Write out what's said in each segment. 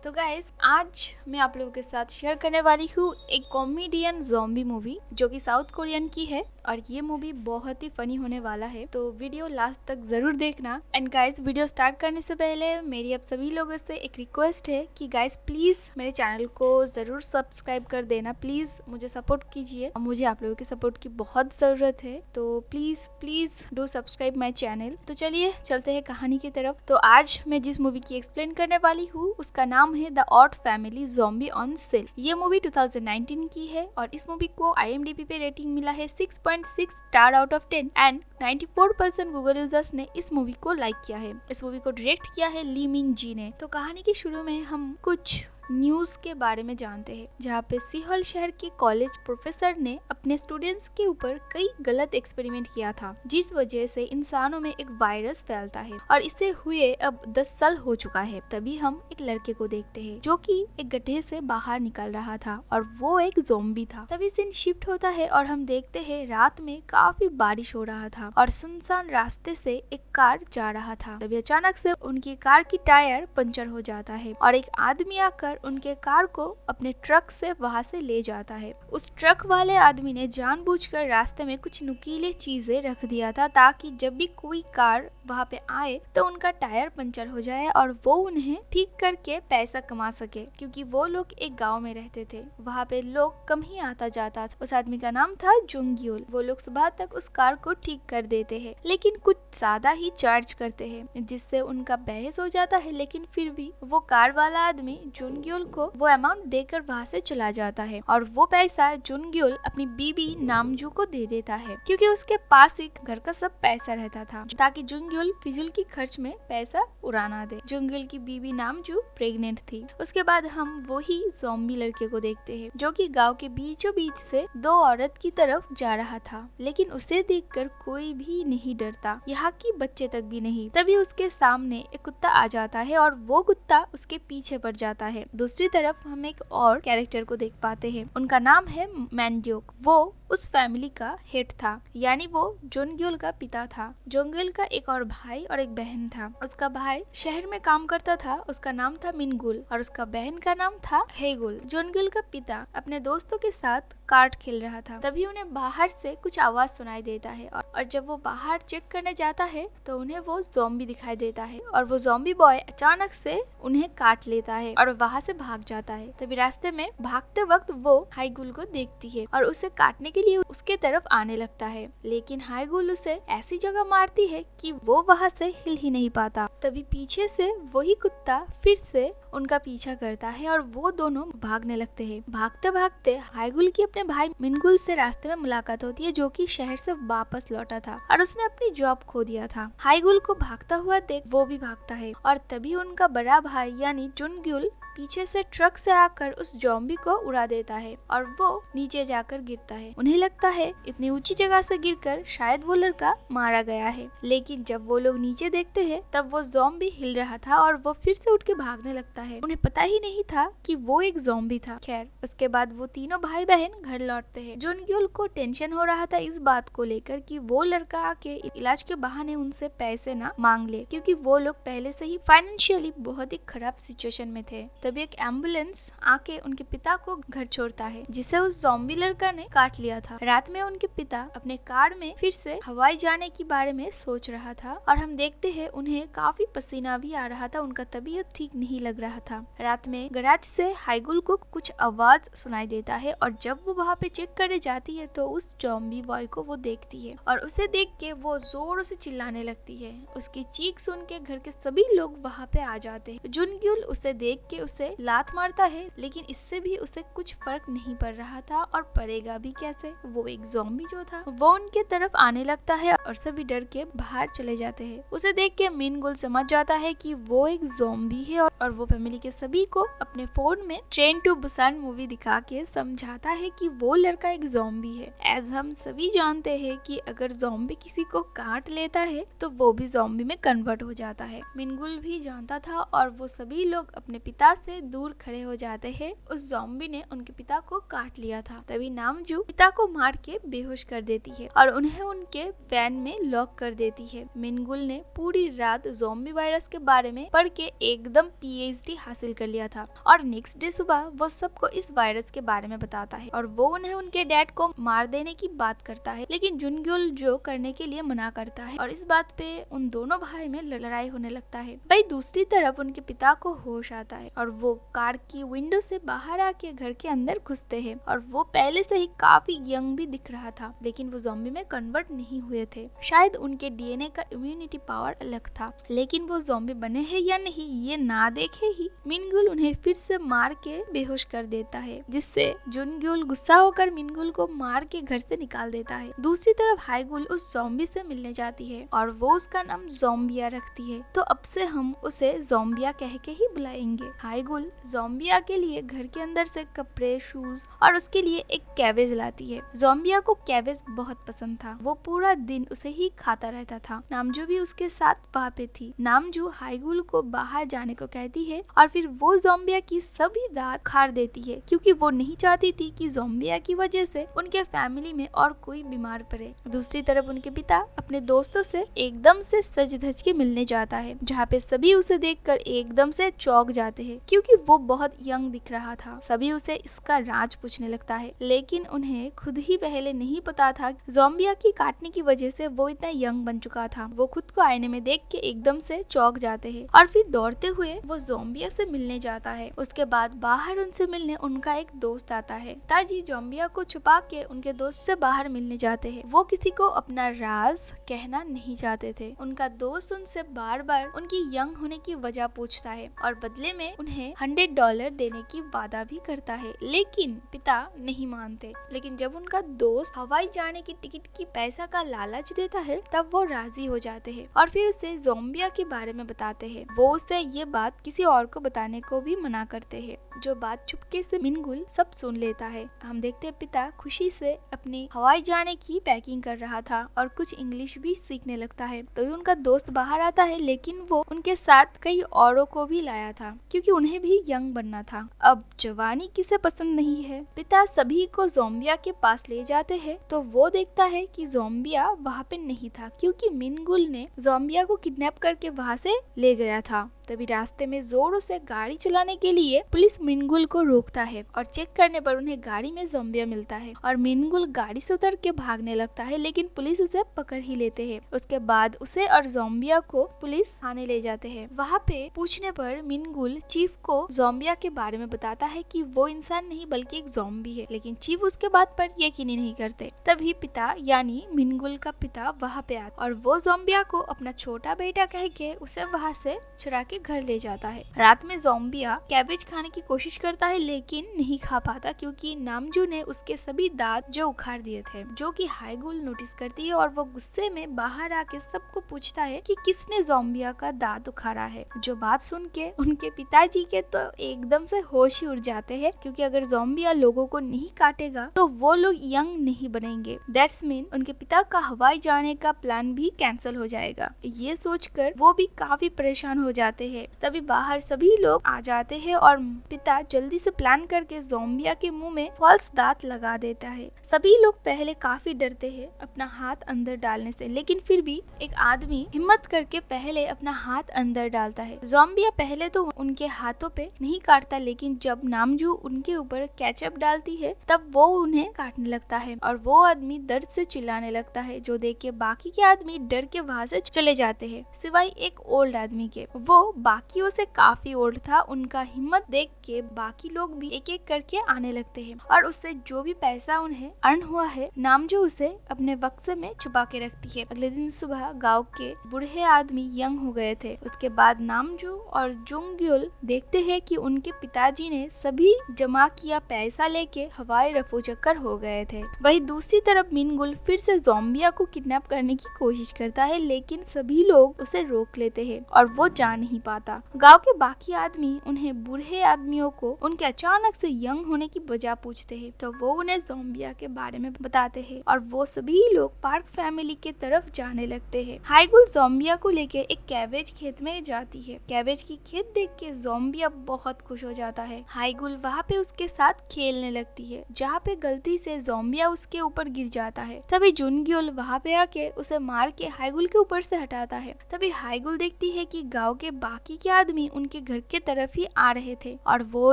तो गाइस आज मैं आप लोगों के साथ शेयर करने वाली हूँ एक कॉमेडियन ज़ॉम्बी मूवी जो कि साउथ कोरियन की है और ये मूवी बहुत ही फनी होने वाला है, तो वीडियो लास्ट तक जरूर देखना। एंड गाइस वीडियो स्टार्ट करने से पहले मेरी आप सभी लोगों से एक रिक्वेस्ट है कि गाइस प्लीज मेरे चैनल को जरूर सब्सक्राइब कर देना, प्लीज मुझे सपोर्ट कीजिए, मुझे आप लोगों के सपोर्ट की बहुत जरूरत है, तो please please do subscribe my channel. तो चलिए चलते हैं कहानी की तरफ। तो आज मैं जिस मूवी की एक्सप्लेन करने वाली हूँ उसका नाम है the odd family zombie on sale. ये मूवी 2019 की है और इस मूवी को IMDb पे रेटिंग मिला है 6.6 star out of 10 and 94% Google users ने इस मूवी को लाइक किया है। इस मूवी को डायरेक्ट किया है ली मिंग जी ने। तो कहानी के शुरू में हम कुछ न्यूज के बारे में जानते हैं, जहाँ पे सीहोल शहर के कॉलेज प्रोफेसर ने अपने स्टूडेंट्स के ऊपर कई गलत एक्सपेरिमेंट किया था, जिस वजह से इंसानों में एक वायरस फैलता है और इसे हुए अब 10 साल हो चुका है। तभी हम एक लड़के को देखते हैं जो कि एक गड्ढे से बाहर निकल रहा था और वो एक ज़ॉम्बी था। तभी सीन शिफ्ट होता है और हम देखते हैं रात में काफी बारिश हो रहा था और सुनसान रास्ते से एक कार जा रहा था। तभी अचानक से उनकी कार की टायर पंचर हो जाता है और एक आदमी आकर उनके कार को अपने ट्रक से वहां से ले जाता है। उस ट्रक वाले आदमी ने जानबूझकर रास्ते में कुछ नुकीले चीजें रख दिया था ताकि जब भी कोई कार वहां पे आए तो उनका टायर पंचर हो जाए और वो उन्हें ठीक करके पैसा कमा सके, क्योंकि वो लोग एक गांव में रहते थे, वहां पे लोग कम ही आता जाता था। उस आदमी का नाम था जुंगयुल। वो लोग सुबह तक उस कार को ठीक कर देते हैं, लेकिन कुछ ज्यादा ही चार्ज करते हैं जिससे उनका बहस हो जाता है, लेकिन फिर भी वो कार वाला आदमी जुंगयुल को वो अमाउंट देकर वहाँ से चला जाता है और वो पैसा जुंगयुल अपनी बीबी नामजू को दे देता है, क्योंकि उसके पास एक घर का सब पैसा रहता था ताकि जुंगयुल फिजूल की खर्च में पैसा उड़ाना दे। जुंगयुल की बीबी नामजू प्रेग्नेंट थी। उसके बाद हम वही ज़ॉम्बी लड़के को देखते हैं जो कि गांव के बीचों बीच से दो औरत की तरफ जा रहा था, लेकिन उसे देखकर कोई भी नहीं डरता, यहाँ की बच्चे तक भी नहीं। तभी उसके सामने एक कुत्ता आ जाता है और वो कुत्ता उसके पीछे पड़ जाता है। दूसरी तरफ हम एक और कैरेक्टर को देख पाते हैं, उनका नाम है मैंड्योक। वो उस फैमिली का हेड था, यानी वो जोंगयुल का पिता था। जोंगयुल का एक और भाई और एक बहन था। उसका भाई शहर में काम करता था, उसका नाम था मिनगुल और उसका बहन का नाम था हेगुल। जोंगयुल का पिता अपने दोस्तों के साथ कार्ड खेल रहा था, तभी उन्हें बाहर से कुछ आवाज सुनाई देता है और जब वो बाहर चेक करने जाता है तो उन्हें वो ज़ॉम्बी दिखाई देता है और वो ज़ॉम्बी बॉय अचानक से उन्हें काट लेता है और वहाँ से भाग जाता है। तभी रास्ते में भागते वक्त वो हाईगुल को देखती है और उसे काटने के लिए उसके तरफ आने लगता है, लेकिन हाईगुल उसे ऐसी जगह मारती है कि वो वहाँ से हिल ही नहीं पाता। तभी पीछे से वही कुत्ता फिर से उनका पीछा करता है और वो दोनों भागने लगते हैं। भागते भागते हाईगुल की अपने भाई मिनगुल से रास्ते में मुलाकात होती है, जो कि शहर से वापस लौटा था और उसने अपनी जॉब खो दिया था। हाईगुल को भागता हुआ देख वो भी भागता है और तभी उनका बड़ा भाई यानी जुंगयुल पीछे से ट्रक से आकर उस ज़ॉम्बी को उड़ा देता है और वो नीचे जाकर गिरता है। उन्हें लगता है इतनी ऊंची जगह से गिरकर शायद वो लड़का मारा गया है, लेकिन जब वो लोग नीचे देखते हैं तब वो ज़ॉम्बी हिल रहा था और वो फिर से उठ के भागने लगता है। उन्हें पता ही नहीं था कि वो एक ज़ॉम्बी था। खैर उसके बाद वो तीनों भाई बहन घर लौटते हैं। जुनग्युल को टेंशन हो रहा था इस बात को लेकर कि वो लड़का आके इलाज के बहाने उनसे पैसे ना मांग ले, क्योंकि वो लोग पहले से ही फाइनेंशियली बहुत ही खराब सिचुएशन में थे। तभी एक एम्बुलेंस आके उनके पिता को घर छोड़ता है, जिसे उस ज़ॉम्बी लड़का ने काट लिया था। रात में उनके पिता अपने कार में फिर से हवाई जाने के बारे में सोच रहा था और हम देखते हैं उन्हें काफी पसीना भी आ रहा था, उनका तबीयत ठीक नहीं लग रहा था। रात में गैराज से हाईगुल को कुछ आवाज सुनाई देता है और जब वो वहाँ पे चेक करने जाती है तो उस ज़ॉम्बी बॉय को वो देखती है और उसे देख के वो जोरों से चिल्लाने लगती है। उसकी चीख सुन के घर के सभी लोग वहाँ पे आ जाते हैं। जुनग्युल उसे देख के उसे लात मारता है, लेकिन इससे भी उसे कुछ फर्क नहीं पड़ रहा था और पड़ेगा भी कैसे, वो एक ज़ॉम्बी जो था वो उनके तरफ आने लगता है और सभी डर के बाहर चले जाते हैं। उसे देख के मिनगुल समझ जाता है कि वो एक ज़ॉम्बी है और वो फैमिली के सभी को अपने फोन में ट्रेन टू बुसान मूवी दिखा के समझाता है कि वो लड़का एक ज़ॉम्बी है। एज हम सभी जानते हैं कि अगर ज़ॉम्बी किसी को काट लेता है तो वो भी ज़ॉम्बी में कन्वर्ट हो जाता है। मिनगुल भी जानता था और वो सभी लोग अपने पिता से दूर खड़े हो जाते हैं। उस ज़ॉम्बी ने उनके पिता को काट लिया था। तभी नामजू पिता को मार के बेहोश कर देती है और उन्हें उनके वैन में लॉक कर देती है। मिनगुल ने पूरी रात ज़ॉम्बी वायरस के बारे में पढ़ के एकदम PhD हासिल कर लिया था और नेक्स्ट डे सुबह वो सबको इस वायरस के बारे में बताता है और वो उन्हें उनके डैड को मार देने की बात करता है, लेकिन जुनग्योल जो करने के लिए मना करता है और इस बात पे उन दोनों भाई में लड़ाई होने लगता है। भाई दूसरी तरफ उनके पिता को होश आता है और वो कार की विंडो से बाहर आके घर के अंदर घुसते हैं और वो पहले से ही काफी यंग भी दिख रहा था, लेकिन वो ज़ॉम्बी में कन्वर्ट नहीं हुए थे। शायद उनके DNA का इम्यूनिटी पावर अलग था, लेकिन वो ज़ॉम्बी बने हैं या नहीं ये ना देखे ही मिनगुल उन्हें फिर से मार के बेहोश कर देता है, जिससे जुनग्योल गुस्सा होकर मिनगुल को मार के घर से निकाल देता है। दूसरी तरफ हाईगुल उस ज़ॉम्बी से मिलने जाती है और वो उसका नाम ज़ॉम्बिया रखती है, तो अब से हम उसे ज़ॉम्बिया कह के ही बुलाएंगे। हाईगुल ज़ॉम्बिया के लिए घर के अंदर से कपड़े, शूज और उसके लिए एक कैबेज लाती है। ज़ॉम्बिया को कैबेज बहुत पसंद था, वो पूरा दिन उसे ही खाता रहता था। नामजू भी उसके साथ वहाँ पे थी। नामजू हाईगुल को बाहर जाने को कहती है और फिर वो ज़ॉम्बिया की सभी दांत खार देती है, क्योंकि वो नहीं चाहती थी कि ज़ॉम्बिया की वजह से उनके फैमिली में और कोई बीमार पड़े। दूसरी तरफ उनके पिता अपने दोस्तों से एकदम से सज धज के मिलने जाता है, जहाँ पे सभी उसे देखकर एकदम से चौंक जाते हैं, क्योंकि वो बहुत यंग दिख रहा था। सभी उसे इसका राज पूछने लगता है, लेकिन उन्हें खुद ही पहले नहीं पता था ज़ॉम्बिया की काटने की वजह से वो इतना यंग बन चुका था। वो खुद को आईने में देख के एकदम से चौंक जाते हैं और फिर दौड़ते हुए वो ज़ॉम्बिया से मिलने जाता है। उसके बाद बाहर उनसे मिलने उनका एक दोस्त आता है। ताजी ज़ॉम्बिया को छुपा के उनके दोस्त से बाहर मिलने जाते हैं। वो किसी को अपना राज कहना नहीं चाहते थे। उनका दोस्त उनसे बार बार उनकी यंग होने की वजह पूछता है और बदले में उन्हें $100 देने की वादा भी करता है, लेकिन पिता नहीं मानते। लेकिन जब उनका दोस्त हवाई जाने की टिकट की पैसा का लालच देता है तब वो राजी हो जाते हैं और फिर उसे ज़ॉम्बिया के बारे में बताते हैं। वो उसे ये बात किसी और को बताने को भी मना करते हैं, जो बात चुपके से मिनगुल सब सुन लेता है। हम देखते हैं पिता खुशी से अपनी हवाई जाने की पैकिंग कर रहा था और कुछ इंग्लिश भी सीखने लगता है। तो उनका दोस्त बाहर आता है, लेकिन वो उनके साथ कई औरों को भी लाया था, क्योंकि उन्हें भी यंग बनना था। अब जवानी किसे पसंद नहीं है। पिता सभी को ज़ॉम्बिया के पास ले जाते हैं, तो वो देखता है कि ज़ॉम्बिया वहाँ पे नहीं था, क्योंकि मिनगुल ने ज़ॉम्बिया को किडनैप करके वहाँ से ले गया था। तभी रास्ते में जोरों से गाड़ी चलाने के लिए पुलिस मिनगुल को रोकता है और चेक करने पर उन्हें गाड़ी में ज़ॉम्बिया मिलता है और मिनगुल गाड़ी से उतर के भागने लगता है, लेकिन पुलिस उसे पकड़ ही लेते हैं। उसके बाद उसे और ज़ॉम्बिया को पुलिस थाने ले जाते हैं। वहाँ पे पूछने पर मिनगुल चीफ को ज़ॉम्बिया के बारे में बताता है कि वो इंसान नहीं बल्कि एक ज़ॉम्बी है, लेकिन चीफ उसके बात पर यकीन नहीं करते। तभी पिता यानी मिनगुल का पिता वहाँ पे आता और वो ज़ॉम्बिया को अपना छोटा बेटा कह के उसे वहाँ से चुरा के घर ले जाता है। रात में ज़ॉम्बिया कैबेज खाने की कोशिश करता है, लेकिन नहीं खा पाता, क्योंकि नामजू ने उसके सभी दांत जो उखाड़ दिए थे, जो कि हाईगुल नोटिस करती है और वो गुस्से में बाहर आके सबको पूछता है कि किसने ज़ॉम्बिया का दांत उखाड़ा है। जो बात सुन के उनके पिताजी के तो एकदम से होश ही उड़ जाते हैं, क्योंकि अगर ज़ॉम्बिया लोगों को नहीं काटेगा तो वो लोग यंग नहीं बनेंगे। दैट्स मीन उनके पिता का हवाई जाने का प्लान भी कैंसिल हो जाएगा। ये सोचकर वो भी काफी परेशान हो जाते हैं। तभी बाहर सभी लोग आ जाते हैं और पिता जल्दी से प्लान करके ज़ॉम्बिया के मुंह में फॉल्स दांत लगा देता है। सभी लोग पहले काफी डरते हैं अपना हाथ अंदर डालने से, लेकिन फिर भी एक आदमी हिम्मत करके पहले अपना हाथ अंदर डालता है। ज़ॉम्बिया पहले तो उनके हाथों पे नहीं काटता, लेकिन जब नामजू उनके ऊपर केचप डालती है तब वो उन्हें काटने लगता है और वो आदमी दर्द से चिल्लाने लगता है, जो देख के बाकी के आदमी डर के वहाँ से चले जाते हैं, सिवाय एक ओल्ड आदमी के। वो बाकियों से काफी ओल्ड था। उनका हिम्मत देख के बाकी लोग भी एक एक करके आने लगते हैं और उससे जो भी पैसा उन्हें अर्न हुआ है नामजू उसे अपने बक्से में छुपा के रखती है। अगले दिन सुबह गांव के बूढ़े आदमी यंग हो गए थे। उसके बाद नामजू और जुंग्युल देखते हैं कि उनके पिताजी ने सभी जमा किया पैसा लेके हवाई रफू चक्कर हो गए थे। वही दूसरी तरफ मिनगुल फिर से ज़ॉम्बिया को किडनैप करने की कोशिश करता है, लेकिन सभी लोग उसे रोक लेते हैं और वो जा नहीं नहीं पाता। गांव के बाकी आदमी उन्हें बूढ़े आदमियों को उनके अचानक से यंग होने की वजह पूछते हैं, तो वो उन्हें ज़ोंबिया के बारे में बताते हैं और वो सभी लोग पार्क फैमिली के तरफ जाने लगते हैं। हाईगुल ज़ोंबिया को लेकर एक कैबेज खेत में जाती है। कैबेज की खेत देख के ज़ोंबिया बहुत खुश हो जाता है। हाईगुल वहाँ पे उसके साथ खेलने लगती है, जहाँ पे गलती से ज़ोंबिया उसके ऊपर गिर जाता है। तभी जुनग्युल वहाँ पे आके उसे मार के हाईगुल के ऊपर से हटाता है। तभी हाईगुल देखती है कि गांव के बाकी के आदमी उनके घर के तरफ ही आ रहे थे और वो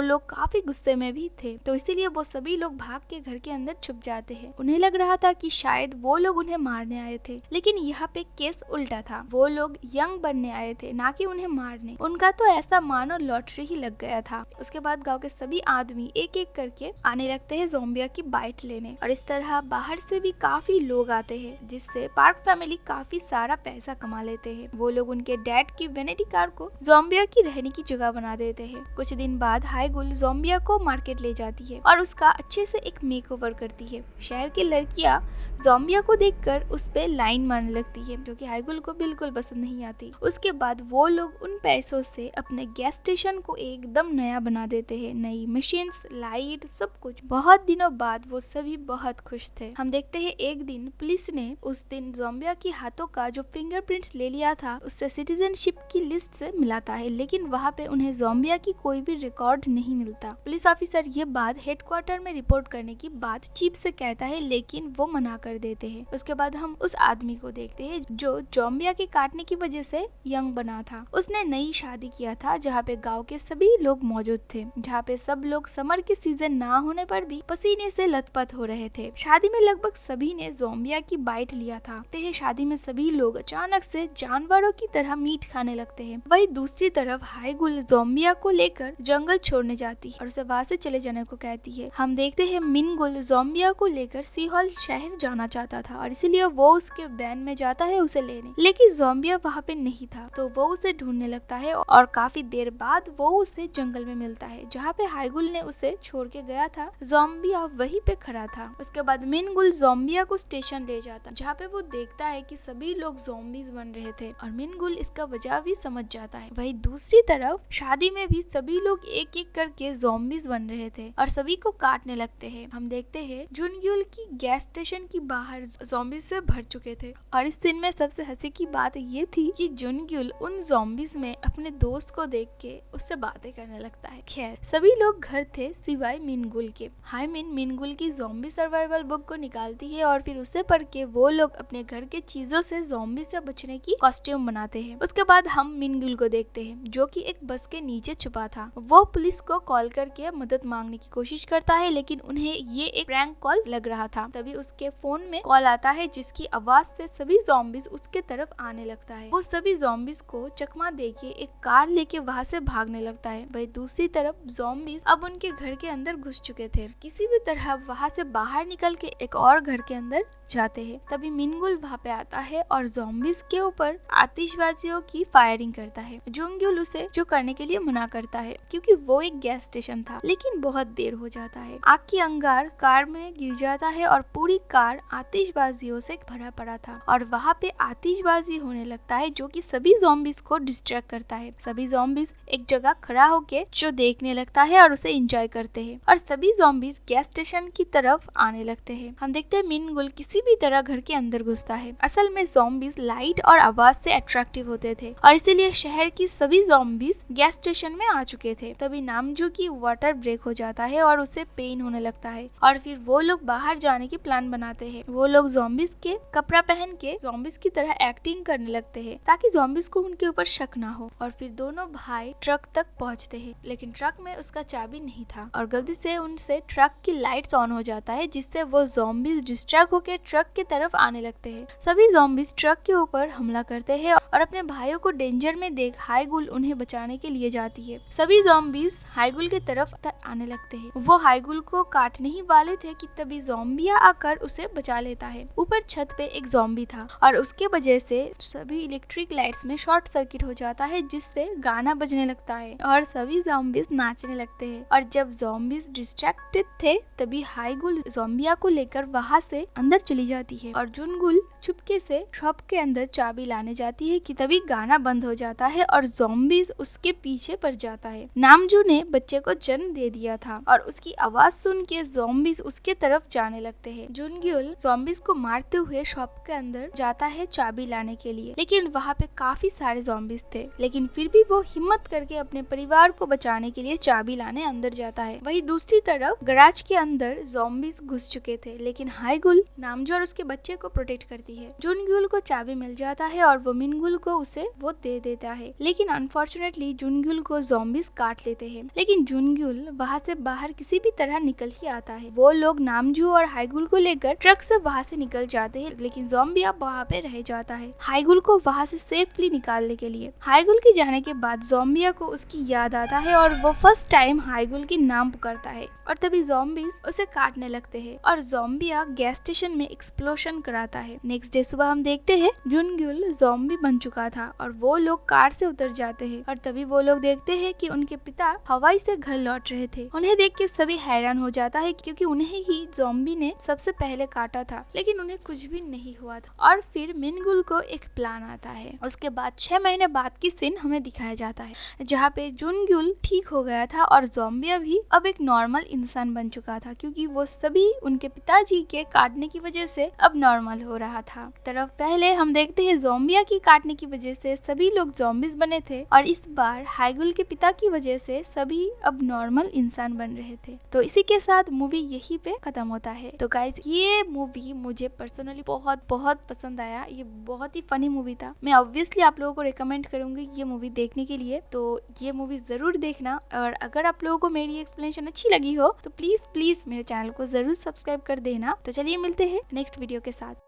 लोग काफी गुस्से में भी थे, तो इसीलिए वो सभी लोग भाग के घर के अंदर छुप जाते हैं। उन्हें लग रहा था कि शायद वो लोग उन्हें मारने आए थे, लेकिन यहाँ पे केस उल्टा था। वो लोग यंग बनने आए थे, ना कि उन्हें मारने। उनका तो ऐसा मानो लॉटरी ही लग गया था। उसके बाद गांव के सभी आदमी एक एक करके आने लगते हैं ज़ोंबिया की बाइट लेने, और इस तरह बाहर से भी काफी लोग आते हैं, जिससे पार्क फैमिली काफी सारा पैसा कमा लेते हैं। वो लोग उनके डैड की वेनिटी कार को ज़ोंबिया की रहने की जगह बना देते हैं। कुछ दिन बाद हाईगुल ज़ोंबिया को मार्केट ले जाती है और उसका अच्छे से एक मेकओवर करती है। शहर की लड़कियां ज़ोंबिया को देखकर उस पे लाइन मारने लगती है, जो कि हाईगुल को बिल्कुल पसंद नहीं आती। उसके बाद वो लोग उन पैसों से अपने गैस स्टेशन को एकदम नया बना देते हैं। नई मशीन्स, लाइट, सब कुछ। बहुत दिनों बाद वो सभी बहुत खुश थे। हम देखते हैं एक दिन पुलिस ने उस दिन ज़ोंबिया की हाथों का जो फिंगरप्रिंट्स ले लिया था उससे सिटीजनशिप की लिस्ट से मिलाता है, लेकिन वहाँ पे उन्हें ज़ोंबिया की कोई भी रिकॉर्ड नहीं मिलता। पुलिस ऑफिसर ये बात हेडक्वार्टर में रिपोर्ट करने की बात चीफ से कहता है, लेकिन वो मना कर देते हैं। उसके बाद हम उस आदमी को देखते हैं जो ज़ोंबिया के काटने की वजह से यंग बना था। उसने नई शादी किया था, जहाँ पे गाँव के सभी लोग मौजूद थे, जहाँ पे सब लोग समर के सीजन ना होने पर भी पसीने से लथपथ हो रहे थे। शादी में लगभग सभी ने ज़ोंबिया की बाइट लिया था। शादी में सभी लोग अचानक से जानवरों की तरह मीट खाने लगते हैं। वही दूसरी तरफ हाईगुल ज़ोंबिया को लेकर जंगल छोड़ने जाती है और उसे वहाँ से चले जाने को कहती है। हम देखते हैं मिनगुल ज़ोंबिया को लेकर सीहॉल शहर जाना चाहता था और इसीलिए वो उसके वैन में जाता है उसे लेने, लेकिन ज़ोंबिया वहाँ पे नहीं था, तो वो उसे ढूंढने लगता है और काफी देर बाद वो उसे जंगल में मिलता है, जहाँ पे हाईगुल ने उसे छोड़ के गया था। ज़ोंबिया वहीं पे खड़ा था। उसके बाद मिनगुल ज़ोंबिया को स्टेशन ले जाता, जहाँ पे वो देखता है कि सभी लोग ज़ोंबीज बन रहे थे और मिनगुल इसका वजह भी समझ जाता है। वही दूसरी तरफ शादी में भी सभी लोग एक एक करके ज़ोंबीज बन रहे थे और सभी को काटने लगते हैं। हम देखते हैं जुनग्युल की गैस स्टेशन की बाहर ज़ोंबीज से भर चुके थे और इस सीन में सबसे हंसी की बात ये थी कि जुनग्युल उन ज़ोंबीज में अपने दोस्त को देख के उससे बातें करने लगता है। खैर सभी लोग घर थे सिवाय मिनगुल के। हाईमिन मिनगुल की ज़ोंबी सर्वाइवल बुक को निकालती है और फिर उसे पढ़ के वो लोग अपने घर के चीजों से ज़ोंबी से बचने की कॉस्ट्यूम बनाते हैं। उसके बाद हम मिनगुल को देखते हैं, जो कि एक बस के नीचे छुपा था। वो पुलिस को कॉल करके मदद मांगने की कोशिश करता है, लेकिन उन्हें ये एक प्रैंक कॉल लग रहा था। तभी उसके फोन में कॉल आता है, जिसकी आवाज से सभी ज़ोंबीज उसके तरफ आने लगता है। वो सभी ज़ोंबीज को चकमा देके एक कार लेके वहाँ से भागने लगता है। वही दूसरी तरफ ज़ोंबीज अब उनके घर के अंदर घुस चुके थे। किसी भी तरह वहाँ से बाहर निकल के एक और घर के अंदर जाते हैं। तभी मिनगुल वहाँ पे आता है और ज़ोंबीज के ऊपर आतिशबाजियों की फायरिंग करता है। जुनग्युल उसे जो करने के लिए मना करता है, क्योंकि वो एक गैस स्टेशन था, लेकिन बहुत देर हो जाता है। आग की अंगार कार में गिर जाता है और पूरी कार आतिशबाजियों से भरा पड़ा था और वहाँ पे आतिशबाजी होने लगता है, जो कि सभी ज़ोंबीज को डिस्ट्रैक्ट करता है। सभी ज़ोंबीज एक जगह खड़ा होके जो देखने लगता है और उसे एंजॉय करते हैं और सभी ज़ोंबीज गैस स्टेशन की तरफ आने लगते हैं। हम देखते हैं मिनगुल किसी भी तरह घर के अंदर घुसता है। असल में ज़ोंबीज लाइट और आवाज से अट्रैक्टिव होते थे और इसीलिए शहर की सभी ज़ोंबीज गैस स्टेशन में आ चुके थे। तभी नामजू की वाटर ब्रेक हो जाता है और उसे पेन होने लगता है और फिर वो लोग बाहर जाने की प्लान बनाते हैं। वो लोग ज़ोंबीज के कपड़ा पहन के ज़ोंबीज की तरह एक्टिंग करने लगते हैं, ताकि ज़ोंबीज को उनके ऊपर शक ना हो। और फिर दोनों भाई ट्रक तक पहुँचते हैं, लेकिन ट्रक में उसका चाबी नहीं था और गलती से उनसे ट्रक की लाइट्स ऑन हो जाता है, जिससे वो ज़ोंबीज डिस्ट्रैक्ट होकर ट्रक की तरफ आने लगते हैं। सभी ज़ोंबीज ट्रक के ऊपर हमला करते हैं और अपने भाइयों को डेंजर में देख हाईगुल उन्हें बचाने के लिए जाती है। सभी ज़ोंबीज हाईगुल की तरफ आने लगते हैं। वो हाईगुल को काटने ही वाले थे कि तभी ज़ोंबिया आकर उसे बचा लेता है। ऊपर छत पे एक ज़ोंबी था और उसके वजह से सभी इलेक्ट्रिक लाइट्स में शॉर्ट सर्किट हो जाता है, जिससे गाना बजने लगता है और सभी ज़ोंबीज नाचने लगते हैं। और जब ज़ोंबीज डिस्ट्रैक्टेड थे, तभी हाईगुल ज़ोंबिया को लेकर वहाँ से अंदर चली जाती है और जुनगुल चुपके से शॉप के अंदर चाबी लाने जाती है कि तभी गाना बंद हो जाता है और ज़ॉम्बीज उसके पीछे पड़ जाता है। नामजू ने बच्चे को जन्म दे दिया था और उसकी आवाज सुन के ज़ॉम्बीज उसके तरफ जाने लगते हैं। जुनग्युल ज़ॉम्बीज को मारते हुए शॉप के अंदर जाता है चाबी लाने के लिए, लेकिन वहाँ पे काफी सारे ज़ॉम्बीज थे, लेकिन फिर भी वो हिम्मत करके अपने परिवार को बचाने के लिए चाबी लाने अंदर जाता है। वही दूसरी तरफ गराज के अंदर ज़ॉम्बीज घुस चुके थे, लेकिन हाईगुल नामजू और उसके बच्चे को प्रोटेक्ट करती है। जुनग्युल को चाबी मिल जाता है और वो मिनगुल को उसे वो दे देता है, लेकिन अनफॉर्चुनेटली जुनग्युल को ज़ॉम्बीज काट लेते हैं। लेकिन जुनग्युल वहाँ से बाहर किसी भी तरह निकल ही आता है। वो लोग नामजू और हाईगुल को लेकर ट्रक से वहाँ से निकल जाते हैं, लेकिन ज़ॉम्बिया वहाँ पे रह जाता है हाईगुल को वहाँ से सेफली निकालने के लिए। हाईगुल के जाने के बाद ज़ॉम्बिया को उसकी याद आता है और वो फर्स्ट टाइम हाईगुल की नाम पुकारता है और तभी ज़ॉम्बीज उसे काटने लगते हैं और ज़ॉम्बिया गैस स्टेशन में एक्सप्लोजन कराता है। नेक्स्ट डे सुबह हम देखते हैं जुनग्युल ज़ॉम्बी बन चुका था और वो लोग कार से उतर जाते हैं और तभी वो लोग देखते हैं कि उनके पिता हवाई से घर लौट रहे थे। उन्हें देख के सभी हैरान हो जाता है क्योंकि उन्हें ही ज़ॉम्बी ने सबसे पहले काटा था, लेकिन उन्हें कुछ भी नहीं हुआ था। और फिर मिनगुल को एक प्लान आता है। उसके बाद 6 महीने बाद की सीन हमें दिखाया जाता है जहाँ पे जुनग्युल ठीक हो गया था और ज़ॉम्बिया भी अब एक नॉर्मल इंसान बन चुका था, क्योंकि वो सभी उनके पिताजी के काटने की वजह से अब नॉर्मल हो रहा था। तरफ पहले हम देखते हैं ज़ॉम्बिया की काटने की वजह से सभी लोग ज़ॉम्बीज बने थे और इस बार हाईगुल के पिता की वजह से सभी अब नॉर्मल इंसान बन रहे थे। तो इसी के साथ मूवी यहीं पे खत्म होता है। तो गाइज ये मूवी मुझे पर्सनली बहुत बहुत पसंद आया। ये बहुत ही फनी मूवी था। मैं ऑब्वियसली आप लोगों को रिकमेंड करूंगी ये मूवी देखने के लिए, तो ये मूवी जरूर देखना। और अगर आप लोगों को मेरी एक्सप्लेनेशन अच्छी लगी हो तो प्लीज मेरे चैनल को जरूर सब्सक्राइब कर देना। तो चलिए मिलते हैं नेक्स्ट वीडियो के साथ।